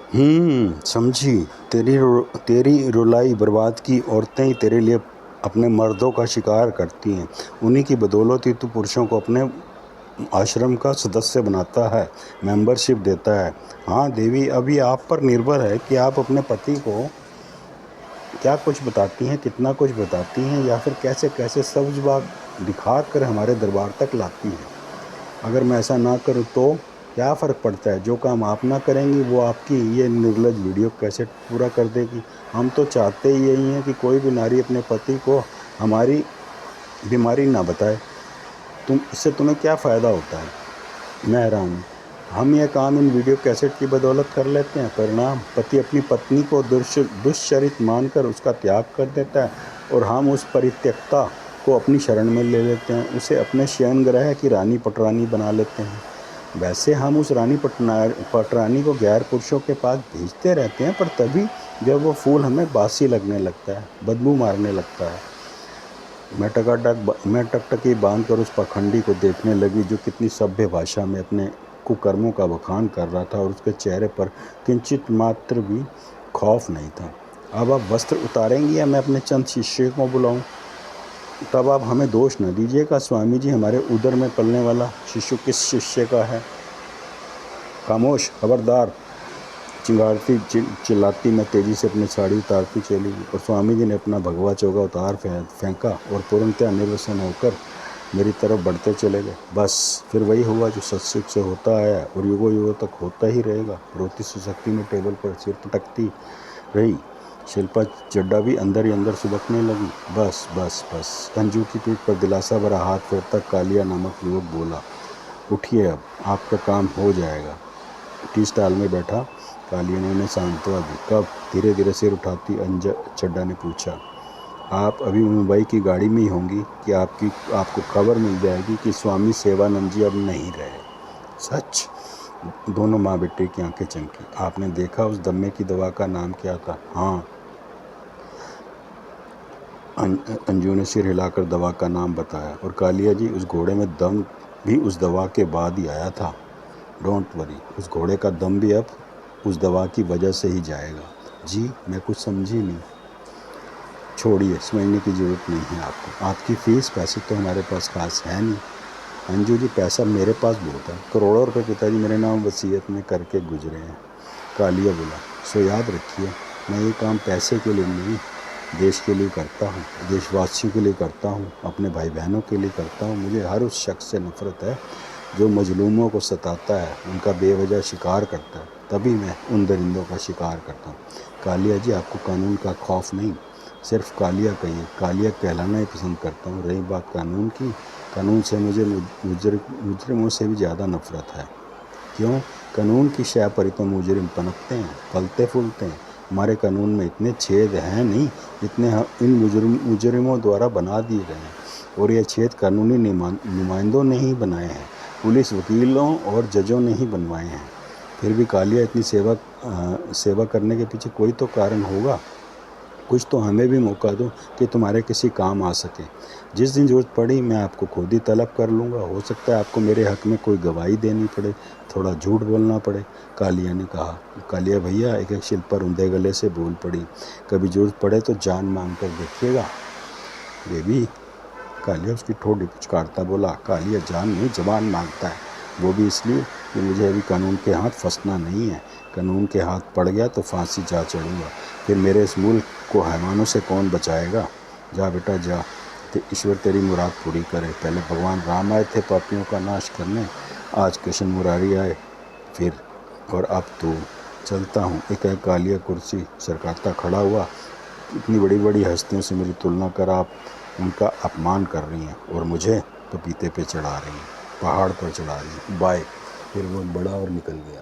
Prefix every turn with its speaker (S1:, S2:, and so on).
S1: समझी। तेरी रुलाई बर्बाद की औरतें ही तेरे लिए अपने मर्दों का शिकार करती हैं। उन्हीं की बदौलत ही तू पुरुषों को अपने आश्रम का सदस्य बनाता है, मेंबरशिप देता है। हाँ देवी, अभी आप पर निर्भर है कि आप अपने पति को क्या कुछ बताती हैं, कितना कुछ बताती हैं, या फिर कैसे कैसे सब्ज बाग दिखा कर हमारे दरबार तक लाती हैं। अगर मैं ऐसा ना करूं तो क्या फ़र्क पड़ता है? जो काम आप ना करेंगी वो आपकी ये निर्लज वीडियो कैसेट पूरा कर देगी। हम तो चाहते ही यही हैं कि कोई भी नारी अपने पति को हमारी बीमारी ना बताए। इससे तुम्हें क्या फ़ायदा होता है? मैं हैरान हूँ। हम ये काम इन वीडियो कैसेट की बदौलत कर लेते हैं। परिणाम, पति अपनी पत्नी को दुष्चरित मानकर उसका त्याग कर देता है और हम उस परित्यक्ता को अपनी शरण में ले लेते हैं। उसे अपने शयन ग्रह की रानी पटरानी बना लेते हैं। वैसे हम उस रानी पटरानी को गैर पुरुषों के पास भेजते रहते हैं, पर तभी जब वो फूल हमें बासी लगने लगता है, बदबू मारने लगता है। मैं टकटकी बांध कर उस पाखंडी को देखने लगी जो कितनी सभ्य भाषा में अपने कुकर्मों का बखान कर रहा था, और उसके चेहरे पर किंचित मात्र भी खौफ नहीं था। अब आप वस्त्र उतारेंगी या मैं अपने चंद शिष्य को बुलाऊं? तब आप हमें दोष न दीजिएगा स्वामी जी, हमारे उदर में पलने वाला शिशु किस शिष्य का है? खामोश, खबरदार, चिंगारती चिल्लाती मैं तेजी से अपनी साड़ी उतारती चली, और स्वामी जी ने अपना भगवा चोगा उतार फेंका और पूर्णतया निर्वसन होकर मेरी तरफ बढ़ते चले गए। बस फिर वही हुआ जो सत्सुख से होता आया और युगों युगों तक होता ही रहेगा। रोती सुसकती में टेबल पर सिर पटकती रही। शिल्पा चड्डा भी अंदर ही अंदर सुबकने लगी। बस बस बस। अंजू की पीठ पर दिलासा भरा हाथ फेरता कालिया नामक युवक बोला, उठिए, अब आपका काम हो जाएगा। टी स्टॉल में बैठा कालिया ने उन्हें सांत्वना दी। कब? धीरे धीरे सिर उठाती चड्डा ने पूछा। आप अभी मुंबई की गाड़ी में ही होंगी कि आपको खबर मिल जाएगी कि स्वामी सेवानंद जी अब नहीं रहे? सच? दोनों माँ बेटे की आंखें चमकी। आपने देखा उस दम्मे की दवा का नाम क्या था? हाँ, अंजू ने सिर हिलाकर दवा का नाम बताया। और कालिया जी, उस घोड़े में दम भी उस दवा के बाद ही आया था। डोंट वरी, उस घोड़े का दम भी अब उस दवा की वजह से ही जाएगा। जी, मैं कुछ समझी नहीं। छोड़िए, समझने की ज़रूरत नहीं है आपको। आपकी फ़ीस पैसे तो हमारे पास खास है नहीं। अंजू जी, पैसा मेरे पास बहुत है। करोड़ों रुपए पिताजी मेरे नाम वसीयत में करके गुजरे हैं। कालिया बोला, सो याद रखिए, मैं ये काम पैसे के लिए नहीं, देश के लिए करता हूँ, देशवासियों के लिए करता हूँ, अपने भाई बहनों के लिए करता हूँ। मुझे हर उस शख्स से नफ़रत है जो मजलूमों को सताता है, उनका बेवजह शिकार करता है। तभी मैं उन दरिंदों का शिकार करता हूँ। कालिया जी, आपको कानून का खौफ नहीं, सिर्फ कालिया कहिए। कालिया कहलाना ही पसंद करता हूँ। रही बात कानून की, कानून से मुझे मुजरिमों से भी ज़्यादा नफ़रत है। क्यों? कानून की शय पर तो मुजरिम पनपते हैं, फलते फूलते हैं। हमारे कानून में इतने छेद हैं नहीं जितने इन मुजरिमों द्वारा बना दिए गए हैं, और ये छेद कानूनी नुमाइंदों ने ही बनाए हैं, पुलिस, वकीलों और जजों ने ही बनवाए हैं। फिर भी कालिया, इतनी सेवा करने के पीछे कोई तो कारण होगा। कुछ तो हमें भी मौका दो कि तुम्हारे किसी काम आ सके। जिस दिन ज़रूरत पड़ी मैं आपको खुद ही तलब कर लूँगा। हो सकता है आपको मेरे हक़ में कोई गवाही देनी पड़े, थोड़ा झूठ बोलना पड़े। कालिया ने कहा। कालिया भैया, एक शिल्पा रुंधे गले से बोल पड़ी, कभी ज़रूरत पड़े तो जान मांग कर देखिएगा। बेबी, कालिया उसकी ठोड़ी पुचकारता बोला। कालिया जान नहीं, जबान मांगता है, वो भी इसलिए कि मुझे अभी कानून के हाथ फंसना नहीं है। कानून के हाथ पड़ गया तो फांसी जा चढ़ूँगा। फिर मेरे इस मुल्क को हैवानों से कौन बचाएगा? जा बेटा जा, ईश्वर तेरी मुराद पूरी करे। पहले भगवान राम आए थे पापियों का नाश करने, आज कृष्ण मुरारी आए, फिर और अब तो चलता हूँ। एक कालिया कुर्सी सरकाता खड़ा हुआ। इतनी बड़ी बड़ी हस्तियों से मेरी तुलना कर आप उनका अपमान कर रही हैं और मुझे पपीते पे चढ़ा रही हैं, पहाड़ पर चढ़ा रही हैं। बाय। फिर वो बड़ा और निकल गया।